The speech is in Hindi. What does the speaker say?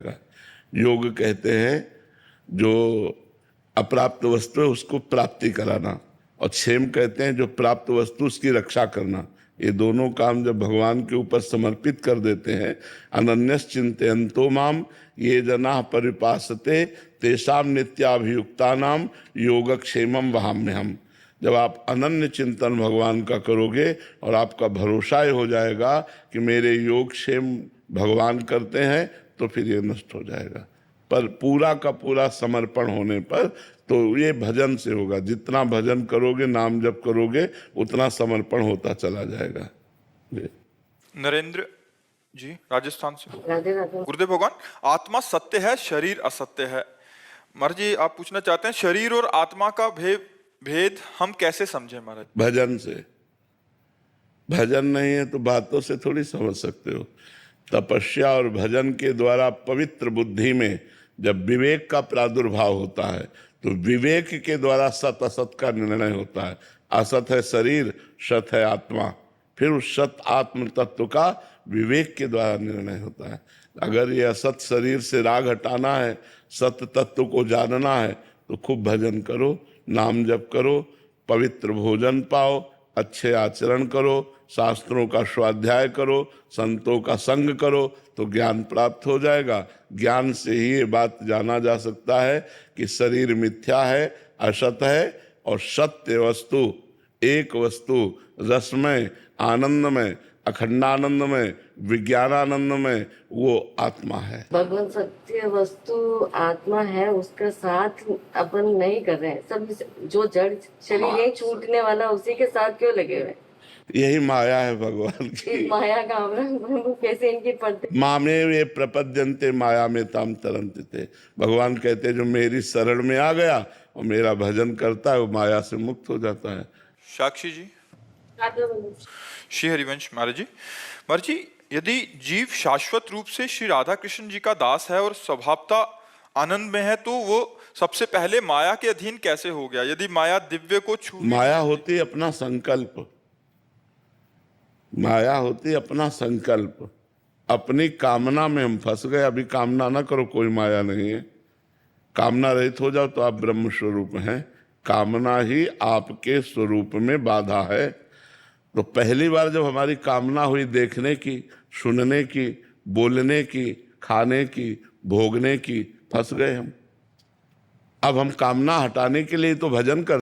योग कहते हैं जो अप्राप्त वस्तु है उसको प्राप्ति कराना, और क्षेम कहते हैं जो प्राप्त वस्तु उसकी रक्षा करना। ये दोनों काम जब भगवान के ऊपर समर्पित कर देते हैं, अनन्यस चिंतयन्तो माम ये जना परिपासते तेषाम नित्याभियुक्तानाम योगक्षेमम वहाम्यहम्। जब आप अनन्य चिंतन भगवान का करोगे और आपका भरोसा हो जाएगा कि मेरे योगक्षेम भगवान करते हैं, तो फिर ये नष्ट हो जाएगा। पर पूरा का पूरा समर्पण होने पर तो ये भजन से होगा। जितना भजन करोगे, नाम जप करोगे, उतना समर्पण होता चला जाएगा। नरेंद्र जी राजस्थान से। राधे राधे। गुरुदेव भगवान, आत्मा सत्य है, शरीर असत्य है। महाराज जी आप पूछना चाहते हैं शरीर और आत्मा का भेद हम कैसे समझें महाराज? भजन से। भजन नहीं है तो बातों से थोड़ी समझ सकते हो। तपस्या और भजन के द्वारा पवित्र बुद्धि में जब विवेक का प्रादुर्भाव होता है, तो विवेक के द्वारा सत असत का निर्णय होता है। असत है शरीर, सत है आत्मा। फिर उस सत आत्म तत्व का विवेक के द्वारा निर्णय होता है। अगर ये असत शरीर से राग हटाना है, सत तत्व को जानना है, तो खूब भजन करो, नाम जप करो, पवित्र भोजन पाओ, अच्छे आचरण करो, शास्त्रों का स्वाध्याय करो, संतों का संग करो, तो ज्ञान प्राप्त हो जाएगा। ज्ञान से ही ये बात जाना जा सकता है कि शरीर मिथ्या है, असत है, और सत्य वस्तु, एक वस्तु, रसमय, आनंदमय, अखंडानंदमय, विज्ञानानंदमय, वो आत्मा है। भगवान सत्य वस्तु आत्मा है, उसका साथ अपन नहीं कर रहे हैं। सब जो जड़ शरीर है छूटने वाला, उसी के साथ क्यों लगे हुए? यही माया है भगवान की। माया का आवरण कैसे इनकी पड़ते? मामे वे प्रपद्यन्ते माया में ताम तरंते थे। भगवान कहते जो मेरी शरण में आ गया और मेरा भजन करता है, वो माया से मुक्त हो जाता है। साक्षी जी। श्री हरिवंश महाराज जी, यदि जीव शाश्वत रूप से श्री राधा कृष्ण जी का दास है और स्वभावता आनंद में है, तो वो सबसे पहले माया के अधीन कैसे हो गया? यदि माया दिव्य को छू, माया होती अपना संकल्प, माया होती अपना संकल्प। अपनी कामना में हम फंस गए। अभी कामना ना करो, कोई माया नहीं है। कामना रहित हो जाओ तो आप ब्रह्म स्वरूप हैं। कामना ही आपके स्वरूप में बाधा है। तो पहली बार जब हमारी कामना हुई देखने की, सुनने की, बोलने की, खाने की, भोगने की, फंस गए हम। अब हम कामना हटाने के लिए तो भजन कर